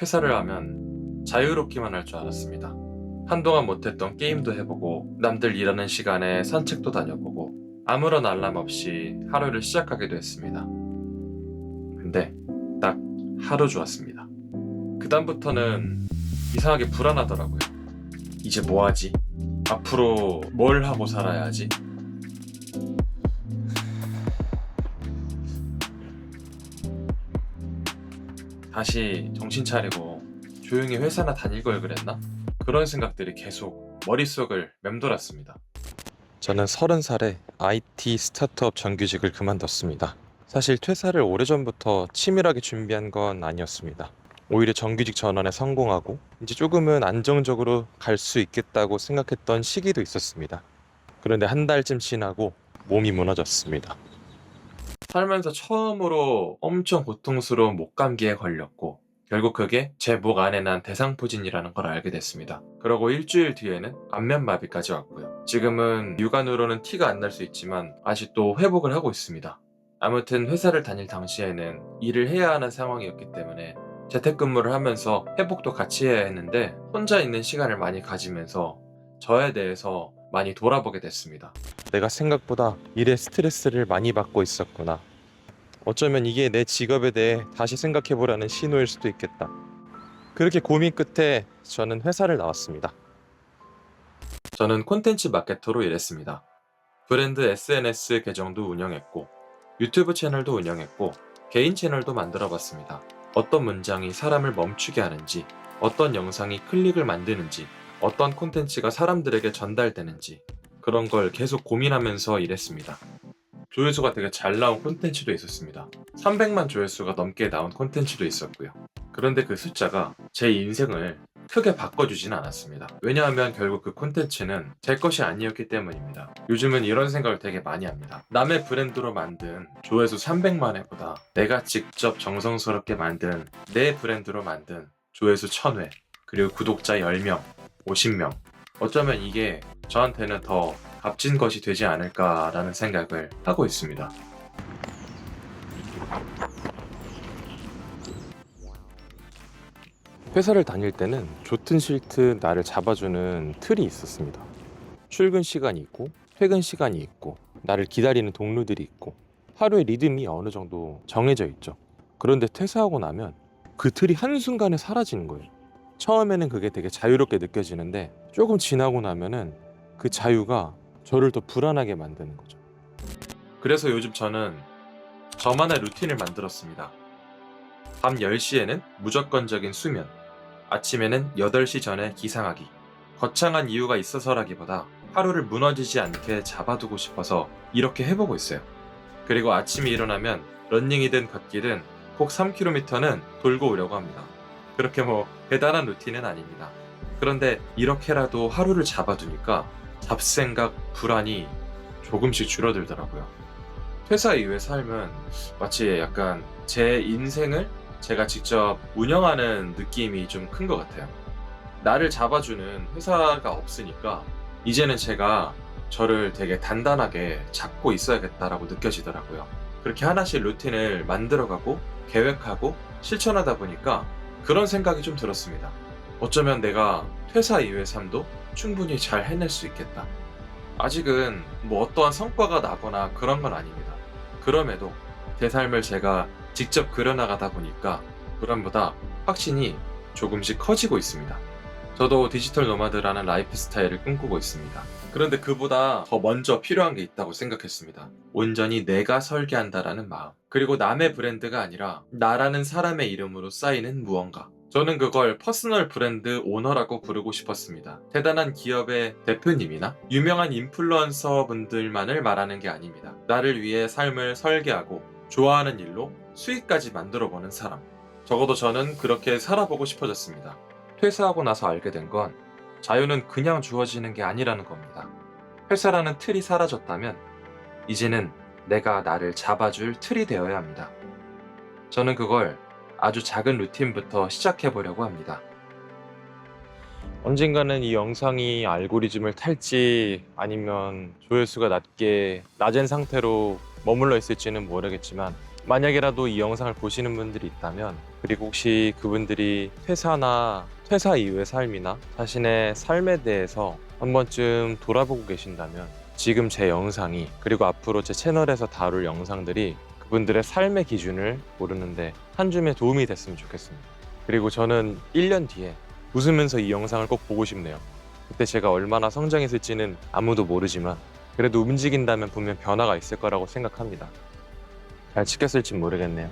퇴사를 하면 자유롭기만 할 줄 알았습니다. 한동안 못했던 게임도 해보고 남들 일하는 시간에 산책도 다녀보고 아무런 알람 없이 하루를 시작하기도 했습니다. 근데 딱 하루 좋았습니다. 그다음부터는 이상하게 불안하더라고요. 이제 뭐 하지? 앞으로 뭘 하고 살아야 하지? 다시 정신 차리고 조용히 회사나 다닐 걸 그랬나? 그런 생각들이 계속 머릿속을 맴돌았습니다. 저는 30살에 IT 스타트업 정규직을 그만뒀습니다. 사실 퇴사를 오래전부터 치밀하게 준비한 건 아니었습니다. 오히려 정규직 전환에 성공하고 이제 조금은 안정적으로 갈 수 있겠다고 생각했던 시기도 있었습니다. 그런데 한 달쯤 지나고 몸이 무너졌습니다. 살면서 처음으로 엄청 고통스러운 목감기에 걸렸고 결국 그게 제 목 안에 난 대상포진이라는 걸 알게 됐습니다. 그러고 일주일 뒤에는 안면마비까지 왔고요. 지금은 육안으로는 티가 안 날 수 있지만 아직도 회복을 하고 있습니다. 아무튼 회사를 다닐 당시에는 일을 해야 하는 상황이었기 때문에 재택근무를 하면서 회복도 같이 해야 했는데 혼자 있는 시간을 많이 가지면서 저에 대해서 많이 돌아보게 됐습니다. 내가 생각보다 일에 스트레스를 많이 받고 있었구나. 어쩌면 이게 내 직업에 대해 다시 생각해보라는 신호일 수도 있겠다. 그렇게 고민 끝에 저는 회사를 나왔습니다. 저는 콘텐츠 마케터로 일했습니다. 브랜드 SNS 계정도 운영했고 유튜브 채널도 운영했고 개인 채널도 만들어봤습니다. 어떤 문장이 사람을 멈추게 하는지, 어떤 영상이 클릭을 만드는지, 어떤 콘텐츠가 사람들에게 전달되는지 그런 걸 계속 고민하면서 일했습니다. 조회수가 되게 잘 나온 콘텐츠도 있었습니다. 300만 조회수가 넘게 나온 콘텐츠도 있었고요. 그런데 그 숫자가 제 인생을 크게 바꿔주진 않았습니다. 왜냐하면 결국 그 콘텐츠는 제 것이 아니었기 때문입니다. 요즘은 이런 생각을 되게 많이 합니다. 남의 브랜드로 만든 조회수 300만 회보다 내가 직접 정성스럽게 만든 내 브랜드로 만든 조회수 1000회 그리고 구독자 10명, 50명 어쩌면 이게 저한테는 더 값진 것이 되지 않을까라는 생각을 하고 있습니다. 회사를 다닐 때는 좋든 싫든 나를 잡아주는 틀이 있었습니다. 출근 시간이 있고 퇴근 시간이 있고 나를 기다리는 동료들이 있고 하루의 리듬이 어느 정도 정해져 있죠. 그런데 퇴사하고 나면 그 틀이 한순간에 사라지는 거예요. 처음에는 그게 되게 자유롭게 느껴지는데 조금 지나고 나면은 그 자유가 저를 더 불안하게 만드는 거죠. 그래서 요즘 저는 저만의 루틴을 만들었습니다. 밤 10시에는 무조건적인 수면, 아침에는 8시 전에 기상하기. 거창한 이유가 있어서라기보다 하루를 무너지지 않게 잡아두고 싶어서 이렇게 해보고 있어요. 그리고 아침에 일어나면 러닝이든 걷기든 꼭 3km는 돌고 오려고 합니다. 그렇게 뭐 대단한 루틴은 아닙니다. 그런데 이렇게라도 하루를 잡아두니까 잡생각, 불안이 조금씩 줄어들더라고요. 퇴사 이후의 삶은 마치 약간 제 인생을 제가 직접 운영하는 느낌이 좀 큰 것 같아요. 나를 잡아주는 회사가 없으니까 이제는 제가 저를 되게 단단하게 잡고 있어야겠다라고 느껴지더라고요. 그렇게 하나씩 루틴을 만들어가고 계획하고 실천하다 보니까 그런 생각이 좀 들었습니다. 어쩌면 내가 퇴사 이후의 삶도 충분히 잘 해낼 수 있겠다. 아직은 뭐 어떠한 성과가 나거나 그런 건 아닙니다. 그럼에도 제 삶을 제가 직접 그려나가다 보니까 불안보다 확신이 조금씩 커지고 있습니다. 저도 디지털 노마드라는 라이프 스타일을 꿈꾸고 있습니다. 그런데 그보다 더 먼저 필요한 게 있다고 생각했습니다. 온전히 내가 설계한다라는 마음. 그리고 남의 브랜드가 아니라 나라는 사람의 이름으로 쌓이는 무언가. 저는 그걸 퍼스널 브랜드 오너라고 부르고 싶었습니다. 대단한 기업의 대표님이나 유명한 인플루언서 분들만을 말하는 게 아닙니다. 나를 위해 삶을 설계하고 좋아하는 일로 수익까지 만들어보는 사람. 적어도 저는 그렇게 살아보고 싶어졌습니다. 퇴사하고 나서 알게 된 건 자유는 그냥 주어지는 게 아니라는 겁니다. 회사라는 틀이 사라졌다면 이제는 내가 나를 잡아줄 틀이 되어야 합니다. 저는 그걸 아주 작은 루틴부터 시작해보려고 합니다. 언젠가는 이 영상이 알고리즘을 탈지 아니면 조회수가 낮은 상태로 머물러 있을지는 모르겠지만 만약이라도 이 영상을 보시는 분들이 있다면, 그리고 혹시 그분들이 퇴사나 퇴사 이후의 삶이나 자신의 삶에 대해서 한 번쯤 돌아보고 계신다면, 지금 제 영상이, 그리고 앞으로 제 채널에서 다룰 영상들이 그분들의 삶의 기준을 모르는데 한 줌의 도움이 됐으면 좋겠습니다. 그리고 저는 1년 뒤에 웃으면서 이 영상을 꼭 보고 싶네요. 그때 제가 얼마나 성장했을지는 아무도 모르지만, 그래도 움직인다면 분명 변화가 있을 거라고 생각합니다. 잘 지켰을진 모르겠네요.